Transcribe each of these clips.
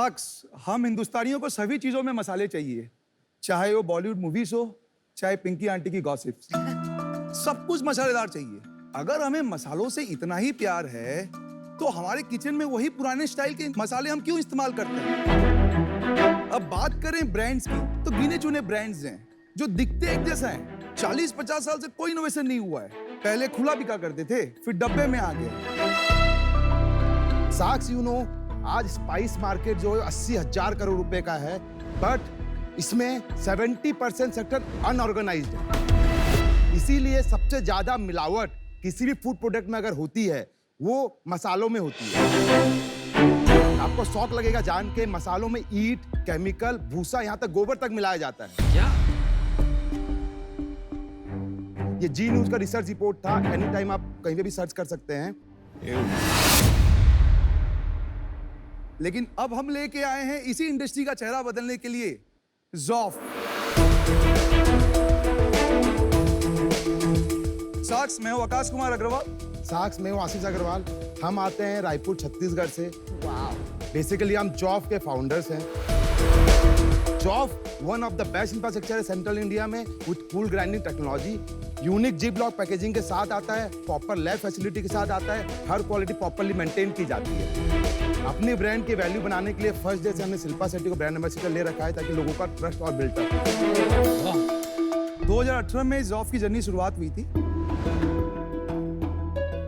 Socks, हम हिंदुस्तानियों को सभी चीजों में मसाले चाहिए, चाहे वो बॉलीवुड मूवीज हो, चाहे पिंकी आंटी की गॉसिप्स। सब कुछ मसालेदार चाहिए। अगर हमें मसालों से इतना ही प्यार है, तो हमारे किचन में वही पुराने स्टाइल के मसाले हम क्यों इस्तेमाल करते हैं? अब बात करें ब्रांड्स की, तो गिने चुने ब्रांड्स हैं जो दिखते एक जैसा है। 40-50 साल से कोई इनोवेशन नहीं हुआ है। पहले खुला बिका करते थे, फिर डब्बे में आ गए। साक्स आज स्पाइस मार्केट जो है 80,000 करोड़ रुपए का है, बट इसमें 70% सेक्टर अनऑर्गेनाइज्ड है। इसीलिए सबसे ज्यादा मिलावट किसी भी फूड प्रोडक्ट में अगर होती है, वो मसालों में होती है। आपको शौक लगेगा जान के, मसालों में ईंट, केमिकल, भूसा, यहाँ तक गोबर तक मिलाया जाता है। क्या? ये जी न्यूज का रिसर्च रिपोर्ट था, एनी टाइम आप कहीं पे भी सर्च कर सकते हैं। लेकिन अब हम लेके आए हैं इसी इंडस्ट्री का चेहरा बदलने के लिए ज़ॉफ। साक्स, मैं हूं आकाश कुमार अग्रवाल। साक्स में हूँ आशीष अग्रवाल। हम आते हैं रायपुर छत्तीसगढ़ से। बेसिकली हम जॉफ के फाउंडर्स हैं। जॉफ one of the best infrastructure है सेंट्रल इंडिया में, with cool grinding technology. Unique G block packaging के साथ आता है, प्रॉपर लैब फैसिलिटी के साथ आता है, हर क्वालिटी प्रॉपर्ली मेंटेन की जाती है। अपने ब्रांड की वैल्यू बनाने के लिए फर्स्ट डे से हमने शिल्पा शेट्टी को ब्रांड एम्बेसडर ले रखा है, ताकि लोगों का ट्रस्ट और बिल्डअप। 2018 में ज़ॉफ की जर्नी शुरुआत हुई थी।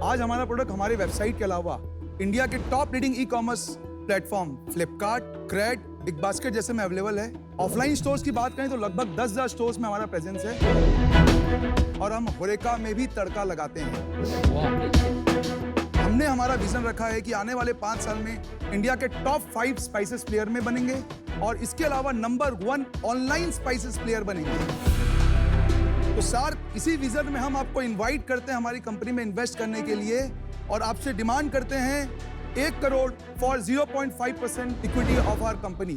आज हमारा प्रोडक्ट हमारे वेबसाइट के अलावा इंडिया के top leading e commerce platform Flipkart, Cred, Big Basket जैसे में अवेलेबल है। ऑफलाइन स्टोर्स की बात करें तो लगभग 10,000 स्टोर्स में हमारा प्रेजेंस है, और हम होरेका में भी तड़का लगाते हैं। हमने हमारा विजन रखा है कि आने वाले 5 साल में इंडिया के टॉप 5 स्पाइसेस प्लेयर में बनेंगे, और इसके अलावा नंबर 1 ऑनलाइन स्पाइसेस प्लेयर बनेंगे। तो सर, इसी विजन में हम आपको इनवाइट करते हैं हमारी कंपनी में इन्वेस्ट करने के लिए, और आपसे डिमांड करते हैं 1 crore for 0.5% equity of our company.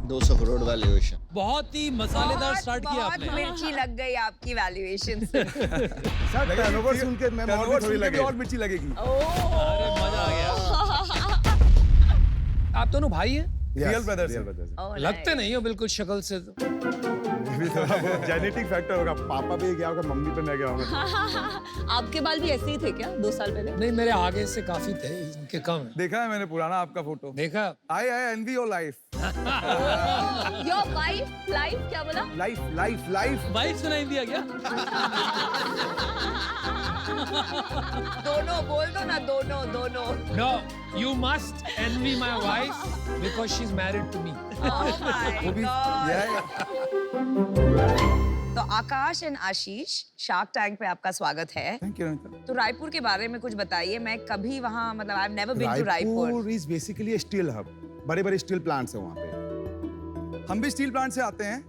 200 crore valuation. बहुत ही मसालेदार स्टार्ट किया आपने। बहुत मिर्ची लग गई आपकी वैल्यूएशन से। सर टर्नओवर सुन के मैं और थोड़ी लगे और मिर्ची लगेगी। अरे मजा आ गया। आप दोनों भाई हैं? Real brothers. लगते नहीं हो बिल्कुल शक्ल से तो। जेनेटिक फैक्टर होगा, पापा भी गया होगा, मम्मी पे मैं गया होगा। आपके बाल भी ऐसे ही थे क्या 2 साल पहले? नहीं, मेरे आगे से काफी थे, इनके कम है। देखा है मैंने पुराना आपका फोटो। देखा? I envy your life. Your life क्या बोला? लाइफ वाइफ सुनाई दिया क्या? दोनों बोल दो ना, दोनों। No, you must envy my wife because she's married to me. Oh my God. तो आकाश एंड आशीष, शार्क टैंक पे आपका स्वागत है। Thank you. तो रायपुर के बारे में कुछ बताइए। मैं कभी वहाँ, मतलब I have never been to Raipur. Raipur is basically steel hub. बड़े-बड़े स्टील प्लांट्स हैं वहाँ पे। हम भी स्टील प्लांट से आते हैं,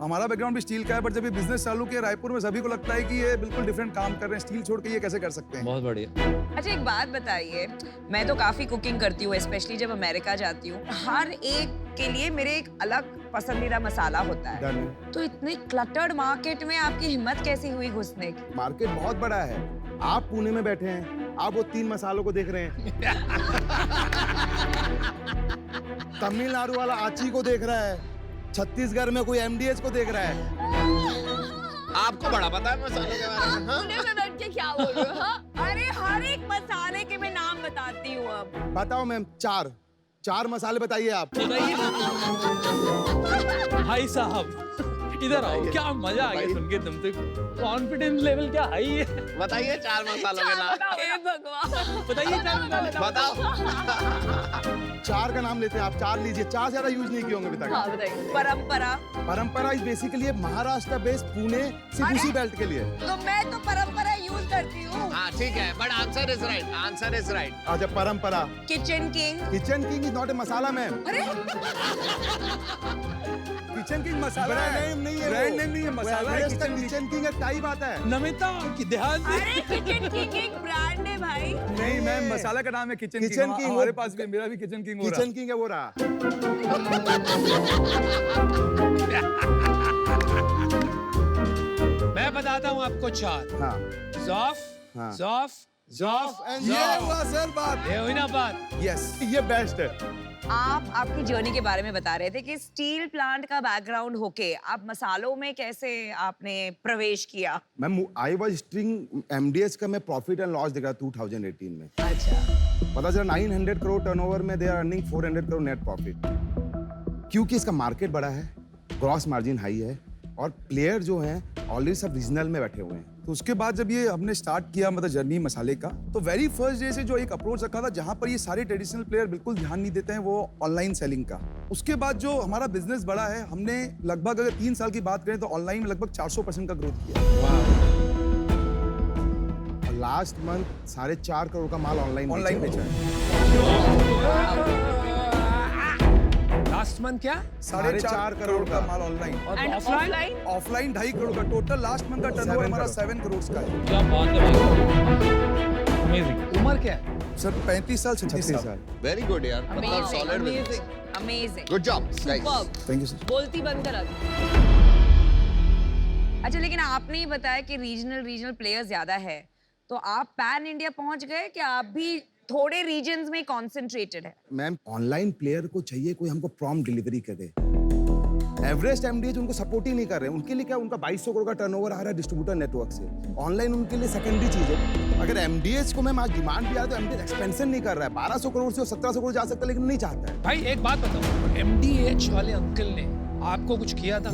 हमारा बैकग्राउंड भी स्टील का है, बट जब ये बिजनेस चालू किया रायपुर में, सभी को लगता है कि ये बिल्कुल डिफरेंट काम कर रहे हैं, स्टील छोड़ के ये कैसे कर सकते हैं। बहुत बढ़िया। अच्छा, एक बात बताइए, मैं तो काफी कुकिंग करती हूँ, स्पेशली जब अमेरिका जाती हूँ। हर एक के लिए मेरे एक अलग पसंदीदा मसाला होता है। तो इतने क्लटर्ड मार्केट में आपकी हिम्मत कैसी हुई घुसने की? मार्केट बहुत बड़ा है। आप पुणे में बैठे हैं, आप वो 3 मसालों को देख रहे हैं। तमिलनाडु वाला आची को देख रहा है, छत्तीसगढ़ में कोई एमडीएच को देख रहा है। आपको बड़ा पता है मसालों के बारे में? हाँ? पुणे में बैठ के क्या बोल रहे हो? हाँ? अरे हर एक मसाले के मैं नाम बताती हूँ अब। बताओ मैम, 4 मसाले बताइए आप। भाई साहब इधर आओ, क्या मजा आ गया सुन के। तुम तो कॉन्फिडेंस लेवल क्या हाई है। बताइए 4 मसालों के नाम। हे भगवान, बताइए 4 मसाले। बताओ। 4 का नाम लेते हैं आप, 4 लीजिए। 4 ज्यादा यूज नहीं किए होंगे अभी तक। हाँ बताइए। परंपरा is basically Maharashtra based, Pune से उसी बेल्ट के लिए। तो मैं तो परंपरा यूज करती हूँ। हाँ ठीक है, बट आंसर इज राइट। अच्छा, परंपरा। Kitchen king is not a masala ma'am. अरे किचन किंग मसाला ब्रांड है, नेम नहीं है, ब्रांड नेम नहीं है, मसाला है। किचन किंग एक टाइप आता है। नमिता की ध्यान दे। अरे किचन किंग एक ब्रांड है भाई। नहीं मैम, मसाला का नाम है किचन किचन किंग। किंग, हमारे वो- पास भी, मेरा भी किचन किंग हो रहा किचन किंग है वो रहा। मैं बताता हूँ आपको 4। हाँ ज़ॉफ, हाँ। ज़ॉफ, जॉफ एंड ये हुआ सर बात। ये हुई ना बात। यस, ये बेस्ट है। आप आपकी जर्नी के बारे में बता रहे थे कि स्टील प्लांट का बैकग्राउंड होके आप मसालों में कैसे आपने प्रवेश किया। मैम आई वाज हिस्ट्रिंग एमडीएच का मैं प्रॉफिट एंड लॉस देखा 2018 में। अच्छा। पता चला 900 करोड़ टर्नओवर में they are earning 400 crore net profit, क्योंकि इसका मार्केट बड़ा है, ग्रॉस मार्जिन हाई है और प्लेयर जो हैं ऑलरेडी सब रीजनल में बैठे हुए हैं। तो उसके बाद जब ये हमने स्टार्ट किया मतलब जर्नी मसाले का, तो वेरी फर्स्ट डे से जो एक अप्रोच रखा था जहां पर ये सारे ट्रेडिशनल प्लेयर बिल्कुल ध्यान नहीं देते हैं, वो ऑनलाइन सेलिंग का। उसके बाद जो हमारा बिजनेस बढ़ा है, हमने लगभग अगर 3 साल की बात करें तो ऑनलाइन में लगभग 400% का ग्रोथ किया। और लास्ट मंथ 4.5 करोड़ का माल ऑनलाइन बेचा है। लास्ट मंथ क्या? 4.5 करोड़ का माल ऑनलाइन और and offline? Offline offline 2.5 crore का। टोटल लास्ट मंथ का टर्नओवर हमारा 7 करोड़ का है। क्या बात है भाई, अमेजिंग। उम्र क्या है? सर 35 साल 36 साल। साल। वेरी गुड यार, मतलब solid amazing, amazing, good job guys. Thank you sir. बोलती बंद करा दी। अच्छा, लेकिन आपने ही बताया कि रीजनल प्लेयर ज्यादा है, तो आप पैन इंडिया पहुंच गए कि आप भी थोड़े रीजन्स में कॉन्सेंट्रेटेड है? मैम ऑनलाइन प्लेयर को चाहिए कोई हमको प्रॉम्प्ट डिलीवरी करे। एवरेस्ट एमडीएच उनको सपोर्ट ही नहीं कर रहे हैं। उनके लिए क्या, उनका 2200 करोड़ का टर्नओवर आ रहा है डिस्ट्रीब्यूटर नेटवर्क से। ऑनलाइन उनके लिए सेकेंडरी चीज है। अगर एमडीएच को मैम आज डिमांड भी आ तो एमडीएच एक्सपेंशन नहीं कर रहा है। 1200 करोड़ से 1700 करोड़ जा सकता है, लेकिन नहीं चाहता है। भाई एक बात बताओ, एमडीएच वाले अंकल ने आपको कुछ किया था?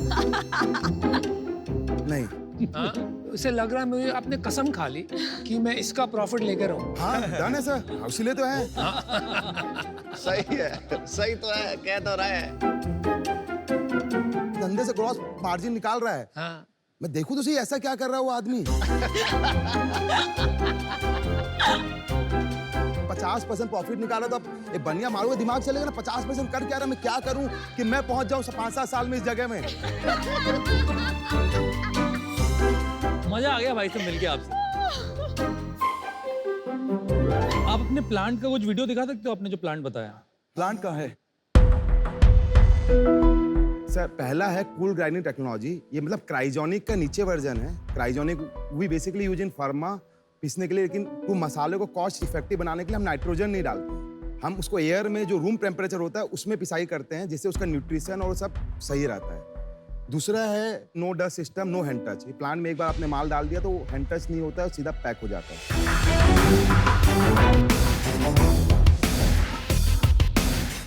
नहीं। हाँ? उसे लग रहा है मुझे आपने कसम खा ली कि मैं इसका प्रॉफिट लेकर आऊं। हाँ डन है सर, इसीलिए तो है। सही है, सही तो है, कह तो रहा है। धंधे से ग्रॉस मार्जिन निकाल रहा है। हाँ। मैं देखूं तो सही ऐसा क्या कर रहा है वो आदमी। 50% प्रॉफिट निकाला तो अब एक बनिया मारूंगा, दिमाग चलेगा ना। 50% कर क्या रहा, मैं क्या करूं कि मैं पहुंच जाऊं 5-7 साल में इस जगह में। मजा आ गया भाई से मिलके आपसे। आप अपने प्लांट का कुछ वीडियो दिखा सकते हो? आपने जो प्लांट बताया, प्लांट कहाँ है? सर पहला है कूल ग्राइंडिंग टेक्नोलॉजी। ये मतलब क्राइजोनिक का नीचे वर्जन है। क्राइजोनिक we basically use in pharma पीसने के लिए, लेकिन वो मसाले को कॉस्ट इफेक्टिव बनाने के लिए हम नाइट्रोजन नहीं डालते। हम उसको एयर में जो रूम टेम्परेचर होता है उसमें पिसाई करते हैं, जिससे उसका न्यूट्रिशन और सब सही रहता है। दूसरा है no dust system, no hand touch. ये प्लांट में एक बार आपने माल डाल दिया तो हैंड टच नहीं होता है, सीधा पैक हो जाता है।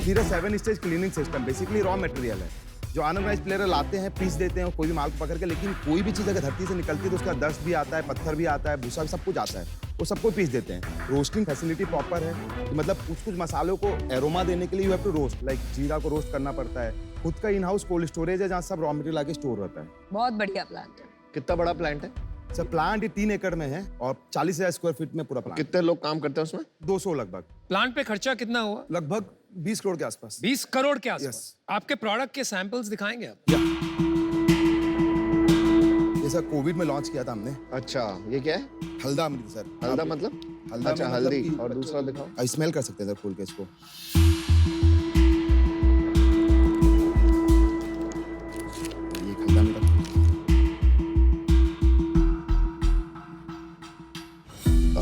फिर 7 stage cleaning system, basically raw material है जो अनऑर्गेनाइज्ड प्लेयर लाते हैं, पीस देते हैं कोई भी माल को पकड़ के। लेकिन कोई भी चीज़ अगर धरती से निकलती है तो उसका डस्ट भी आता है, पत्थर भी आता है, भूसा भी, सब कुछ आता है। वो सबको पीस देते हैं। रोस्टिंग फैसिलिटी प्रॉपर है, कि मतलब कुछ मसालों को एरोमा देने के लिए you have to roast, like जीरा को रोस्ट करना पड़ता है। खुद का इन हाउस कोल्ड स्टोरेज है जहाँ सब रॉ मटेरियल आके स्टोर रहता है। बहुत बढ़िया प्लांट है। कितना बड़ा प्लांट है? सर प्लांट 3 एकड़ में है और 40,000 स्क्वायर फीट में पूरा प्लांट। कितने लोग काम करते हैं उसमें? 200 लगभग। प्लांट पे खर्चा कितना हुआ? लगभग 20 करोड़ के आसपास। 20 करोड़ के आसपास। Yes. आपके प्रोडक्ट के सैंपल्स दिखाएंगे आप? ये सर कोविड में लॉन्च किया था हमने। अच्छा, ये क्या है? हल्दा अमृत सर। हल्दा मतलब? हल्दा अच्छा, में मतलब हल्दी। कि- और दूसरा दिखाओ। स्मेल कर सकते हैं सर खोल के इसको। ये हल्दा में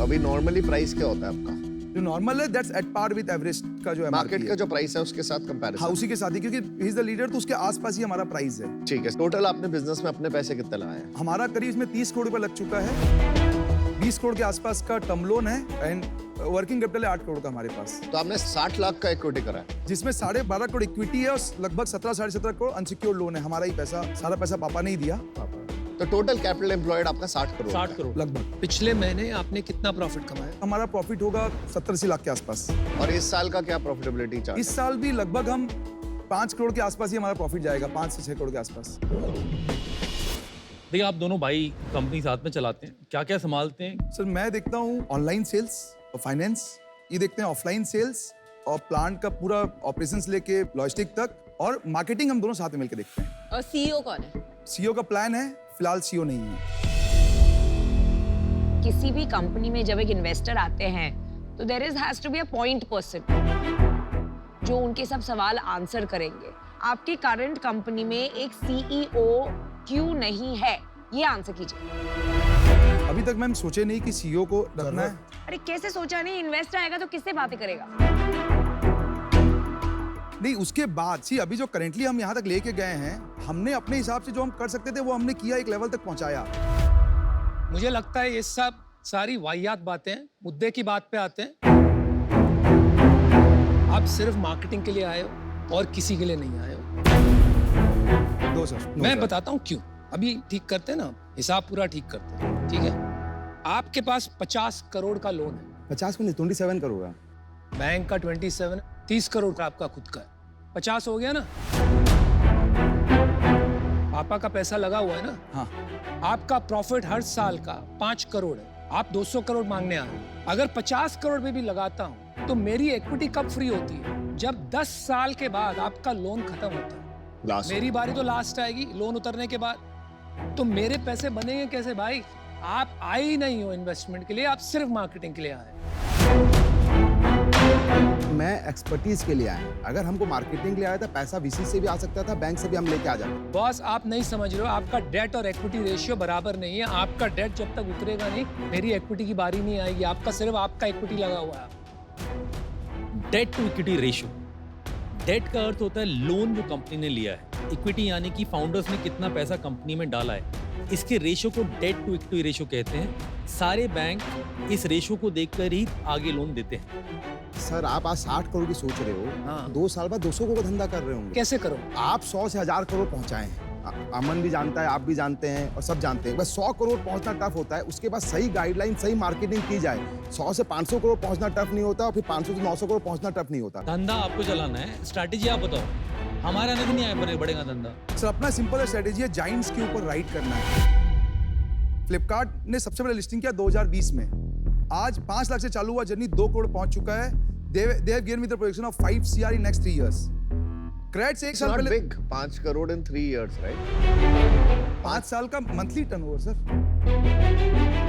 अभी नॉर्मली प्राइस क्या होता है आपका? जो नॉर्मल है that's at par with Everest का जो मार्केट MRP का है। जो प्राइस है उसके साथ कंपैरिजन। हाउसी के साथ ही, क्योंकि ही इज द लीडर तो उसके आसपास ही हमारा प्राइस है। ठीक है, टोटल आपने बिजनेस में अपने पैसे कितने लगाए हैं? हमारा करीब इसमें 30 करोड़ रुपए लग चुका है। 20 करोड़ के आसपास का टर्म लोन है एंड वर्किंग कैपिटल है 8 करोड़ का हमारे पास, तो आपने 60 लाख का इक्विटी करा है। जिसमें 12.5 करोड़ इक्विटी है और लगभग 17-17.5 करोड़ अनसिक्योर्ड लोन है। हमारा ही पैसा, सारा पैसा पापा ने ही दिया। तो टोटल कैपिटल एम्प्लॉयड आपका 60 करोड़ 60 का है। करोड़। लगभग पिछले महीने आपने कितना प्रॉफिट कमाया? हमारा प्रॉफिट होगा 70-80 लाख के आसपास। और इस साल का क्या प्रॉफिटेबिलिटी चार्ट? इस साल भी लगभग हम 5 करोड़ के आसपास ही हमारा प्रॉफिट जाएगा, 5 से 6 करोड़ के आसपास। देखिए आप दोनों भाई कंपनी साथ में चलाते हैं, क्या क्या संभालते हैं? सर मैं देखता हूँ ऑनलाइन सेल्स और फाइनेंस, ये देखते हैं ऑफलाइन सेल्स और प्लांट का पूरा ऑपरेशंस लेके लॉजिस्टिक तक, और मार्केटिंग हम दोनों साथ में मिलकर देखते हैं। और सीईओ कौन है? सीईओ का प्लान है, फिलहाल सीईओ नहीं है। किसी भी कंपनी में जब एक इन्वेस्टर आते हैं तो there is has to be a point person जो उनके सब सवाल आंसर करेंगे। आपकी करंट कंपनी में एक सीईओ क्यों नहीं है, ये आंसर कीजिए। अभी तक मैम सोचे नहीं कि सीईओ को रखना है। अरे कैसे सोचा नहीं, इन्वेस्टर आएगा तो किससे बातें करेगा? नहीं, उसके बाद सी अभी जो करेंटली हम यहाँ तक लेके गए हैं, हमने अपने हिसाब से जो हम कर सकते थे वो हमने किया, एक लेवल तक पहुंचाया। मुझे लगता है ये सब सारी वाहियात बातें, मुद्दे की बात पे आते हैं। आप सिर्फ मार्केटिंग के लिए आए हो और किसी के लिए नहीं आए हो। दो सर, मैं बताता हूँ क्यों। अभी ठीक करते हैं ना, हिसाब पूरा ठीक करते हैं, ठीक है? आपके पास 50 करोड़ का लोन है। 50 को नहीं, 27 करोड़ है। बैंक का 27, 30 करोड़ का आपका खुद का है, 50 हो गया ना? पापा का पैसा लगा हुआ है ना? हाँ। आपका प्रॉफिट हर साल का 5 करोड़ है, आप 200 करोड़ मांगने आ रहे हो। अगर 50 करोड़ में भी लगाता हूँ तो मेरी इक्विटी कब फ्री होती है? जब 10 साल के बाद आपका लोन खत्म होता है। मेरी बारी तो लास्ट आएगी लोन उतरने के बाद, तो मेरे पैसे बनेंगे कैसे भाई? आप आए ही नहीं हो इन्वेस्टमेंट के लिए, आप सिर्फ मार्केटिंग के लिए आए। मैं एक्सपर्टीज के लिए आया हूं। अगर हमको मार्केटिंग के लिए आया था, पैसा वीसी से भी आ सकता था, बैंक से भी हम लेके आ जाते। बॉस आप नहीं समझ रहे हो, आपका डेट और इक्विटी रेशियो बराबर नहीं है। आपका डेट जब तक उतरेगा नहीं, मेरी इक्विटी की बारी नहीं आएगी। आपका सिर्फ आपका इक्विटी लगा हुआ है। Debt to equity ratio, debt का अर्थ होता है लोन जो कंपनी ने लिया है, इक्विटी यानी कि फाउंडर्स ने कितना पैसा कंपनी में डाला है। इसके रेशियो को डेट टू इक्विटी रेशियो कहते हैं। सारे बैंक इस रेशियो को देखकर ही आगे लोन देते हैं। सर आप आज 60 करोड़ की सोच रहे हो, हाँ। 2 साल बाद 200 करोड़ का धंधा कर रहे होंगे। कैसे करो? आप 100 से 1000 करोड़ पहुंचाए हैं। अमन भी जानता है, आप भी जानते हैं और सब जानते हैं। बस 100 करोड़ पहुंचना टफ होता है, उसके बाद सही गाइडलाइन, सही मार्केटिंग की जाए। 100 से 500 करोड़ पहुंचना टफ नहीं होता और फिर 500 से 900 करोड़ पहुंचना टफ नहीं होता। धंधा आपको चलाना है, स्ट्रैटेजी आप बताओ। हमारा नहीं आया बढ़ेगा धंधा। सर अपना सिंपल स्ट्रेटेजी है, जाइंट्स के ऊपर राइड करना है। फ्लिपकार्ट ने सबसे बड़ा लिस्टिंग किया 2020 में। आज 5 लाख से चालू हुआ जर्नी 2 करोड़ पहुंच चुका है। They have given me the projection of 5 CR in next 3 years. Crate से 1 साल पहले big 5 crore in 3 years, right? 5 साल का मंथली टर्नओवर सर।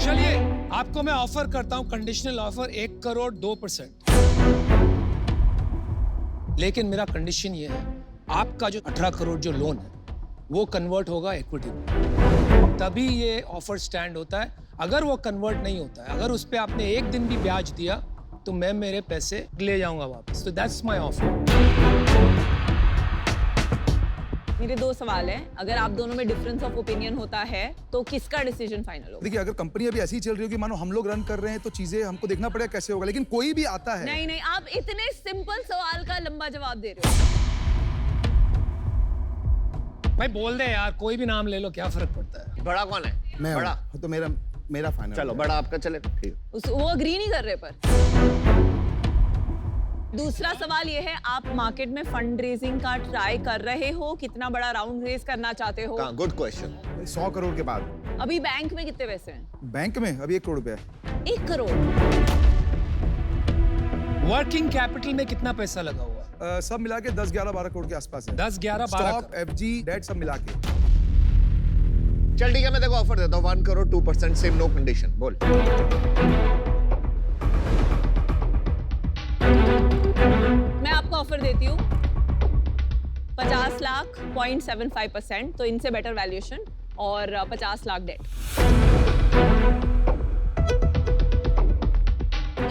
चलिए आपको मैं ऑफर करता हूं, कंडीशनल ऑफर 1 करोड़ 2%। लेकिन मेरा कंडीशन ये है, आपका जो 18 करोड़ जो लोन है वो कन्वर्ट होगा इक्विटी में, तभी ये ऑफर स्टैंड होता है। अगर वो कन्वर्ट नहीं होता है, अगर उस पे आपने 1 दिन भी ब्याज दिया तो मैं मेरे पैसे ले जाऊंगा वापस। तो दैट्स माय ऑफर। मेरे 2 सवाल हैं। अगर आप दोनों में डिफरेंस ऑफ ओपिनियन होता है तो किसका डिसीजन फाइनल होगा? देखिए अगर कंपनी अभी ऐसी ही चल रही होगी, मानो हम लोग रन कर रहे हैं, तो चीजें हमको देखना पड़ेगा कैसे होगा। लेकिन कोई भी आता है। नहीं, आप इतने सिंपल सवाल का लंबा जवाब दे रहे हो। भाई बोल दे यार, कोई भी नाम ले लो, क्या फर्क पड़ता है? बड़ा कौन है? मैं बड़ा। हूं, तो मेरा फाइनल। चलो बड़ा आपका चले, ठीक। वो अग्री नहीं कर रहे। पर दूसरा सवाल ये है, आप मार्केट में फंड रेजिंग का ट्राई कर रहे हो? कितना बड़ा राउंड रेज करना चाहते हो? Good question. 100 करोड़ के बाद। अभी बैंक में कितने पैसे हैं? बैंक में अभी 1 करोड़ रुपया है। 1 करोड़। वर्किंग कैपिटल में कितना पैसा लगा हुआ? सब मिला के 10, 11, 12 करोड़ के आसपास है। 10, 11, 12 स्टॉक, एफजी, डेट सब मिला के। चल ठीक है, मैं देखो ऑफर देता हूँ 1 करोड़ 2%, सेम नो कंडीशन। बोल। मैं आपको ऑफर देती हूँ 50 लाख 0.75%, तो इनसे बेटर वैल्यूएशन, और 50 लाख डेट।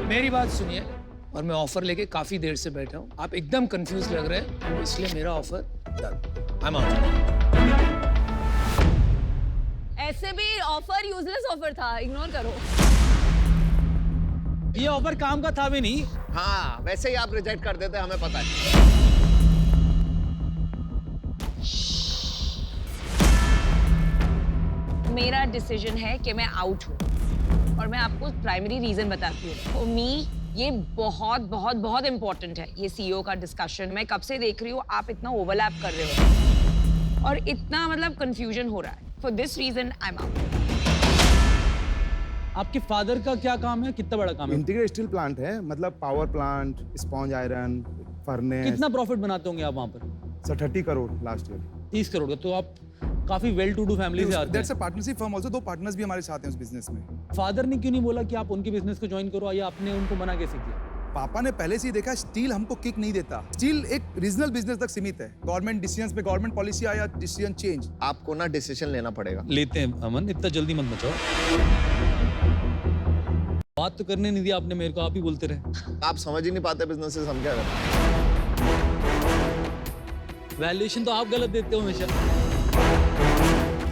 मेरी बात सुनिए, और मैं ऑफर लेके काफी देर से बैठा हूँ। आप एकदम कंफ्यूज लग रहे हैं, इसलिए मेरा offer done. I am out. ऐसे भी ऑफर यूजलेस ऑफर था, इग्नोर करो। ये ऑफर काम का था भी नहीं। हाँ, वैसे ही आप रिजेक्ट कर देते, हमें पता है। मेरा डिसीजन है कि मैं आउट हूँ, और मैं आपको प्राइमरी रीजन बताती हूँ। फॉर मी ये बहुत बहुत बहुत इंपॉर्टेंट है, ये सीईओ का डिस्कशन। मैं कब से देख रही हूँ आप इतना ओवरलैप कर रहे हो और इतना मतलब कंफ्यूजन हो रहा है। For this reason I am out. आपके फादर का क्या काम है, कितना बड़ा काम है? इंटीग्रेटेड स्टील प्लांट है, मतलब power plant, sponge iron, furnace. कितना प्रॉफिट बनाते होंगे आप वहाँ पर? Sir 30 crore last year. 30 crore का। तो आप काफी वेल टू डू फैमिली से आते हैं। That's a partnership firm also. 2 partners भी हमारे साथ हैं उस बिजनेस में। फादर ने क्यों नहीं बोला कि आप उनके बिजनेस को ज्वाइन करो, या आपने उनको मना कैसे किया? पापा ने पहले से ही देखा स्टील हमको किक नहीं देता। स्टील एक रीजनल बिजनेस तक सीमित है। गवर्नमेंट डिसीजंस पे गवर्नमेंट पॉलिसी आया, डिसीजन चेंज। आपको ना डिसीजन लेना पड़ेगा। लेते हैं अमन, इतना जल्दी मत बचाओ। बात तो करने नहीं दिया आपने मेरे को, आप ही बोलते रहे। आप समझ ही नहीं पाते बिजनेसेस, हम क्या करें? वैल्यूएशन तो आप गलत देते हो हमेशा।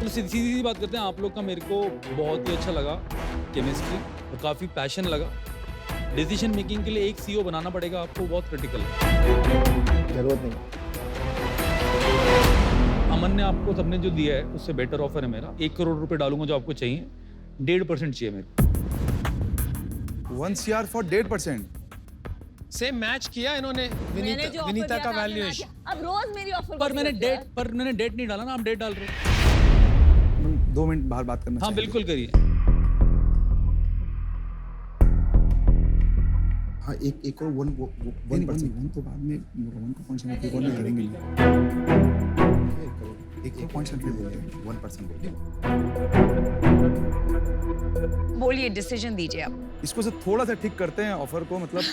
तो सीधी सीधी बात करते हैं, आप लोग का मेरे को बहुत ही अच्छा लगा केमिस्ट्री, और काफ़ी पैशन लगा। डिसीजन मेकिंग के लिए एक सीईओ बनाना पड़ेगा आपको, बहुत क्रिटिकल है। जरूरत नहीं। अमन ने आपको सबने जो दिया है उससे बेटर ऑफर है मेरा। 1 करोड़ रुपए डालूंगा जो आपको चाहिए, 1.5% चाहिए मेरे। 1 CR for 1.5%। सेम मैच किया इन्होंने विनीता का वैल्यूएशन। अब रोज मेरी ऑफर पर मैंने डेट नहीं डाला ना, आप डेट डाल रहे हो। 2 मिनट बाहर बात करना हाँ चाहिए। बिल्कुल करिए। हाँ, एक और 1%। वन तो बाद में रोहन को पॉइंट सेंट्री को करेंगे नहीं। एक पॉइंट सेंट्री बोलते हैं। 1% बोलिए। बोलिए, डिसीजन दीजिए आप। इसको से थोड़ा सा ठीक करते हैं ऑफर को, मतलब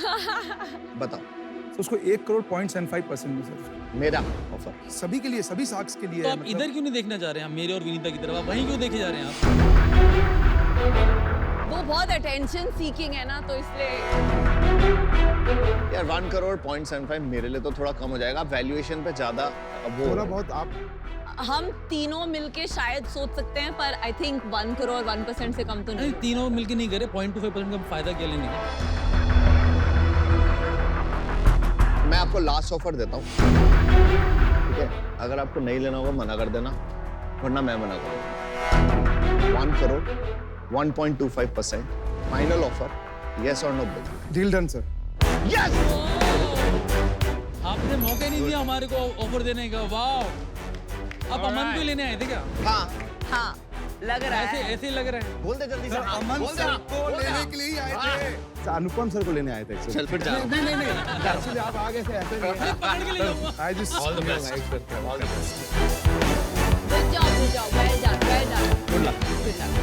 बताओ। तो उसको 1 करोड़ 0.75% में सर, मेरा ऑफर सभी के लिए, सभी साक्स के लिए तो है, आप मतलब- इधर क्यों नहीं देखना चाह रहे हैं, मेरे और विनीता की तरफ? आप वहीं क्यों देखे जा रहे हैं आप? वो बहुत अटेंशन सीकिंग है ना, तो इसलिए यार 1 करोड़ 0.75 मेरे लिए तो थोड़ा कम हो जाएगा। वैल्यूएशन पे ज्यादा अब वो थोड़ा बहुत आप हम तीनों मिलके शायद सोच सकते हैं, पर आई थिंक 1 करोड़ 1% से कम तो नहीं, नहीं। तीनों मिलके नहीं करे, 0.25% का फायदा क्या लेने का? मैं आपको लास्ट ऑफर देता हूँ, ठीक है? अगर आपको नहीं लेना होगा मना कर देना, वरना मैं मना करूँगा। 1 करोड़ 1.25% फाइनल ऑफर, यस और no? Deal done sir. Yes. आपने मौका नहीं दिया हमारे को ऑफर देने का। वाह, आप अमन को ही लेने आए थे क्या? हाँ, हाँ लग रहा ऐसे है। ऐसे ही लग रहा है। बोल दे जल्दी से। हाँ, अमन बोल सर देना, को बोल देना। लेने के लिए ही आए थे। सर, अनुपम सर को लेने आए थे actually। चल फिर जा। नहीं एक्चुअली आप आगे से ऐसे नहीं है। पकड़ के ले जाऊंगा। I just all the best. All the best. Good job, well done. Good luck. Good luck.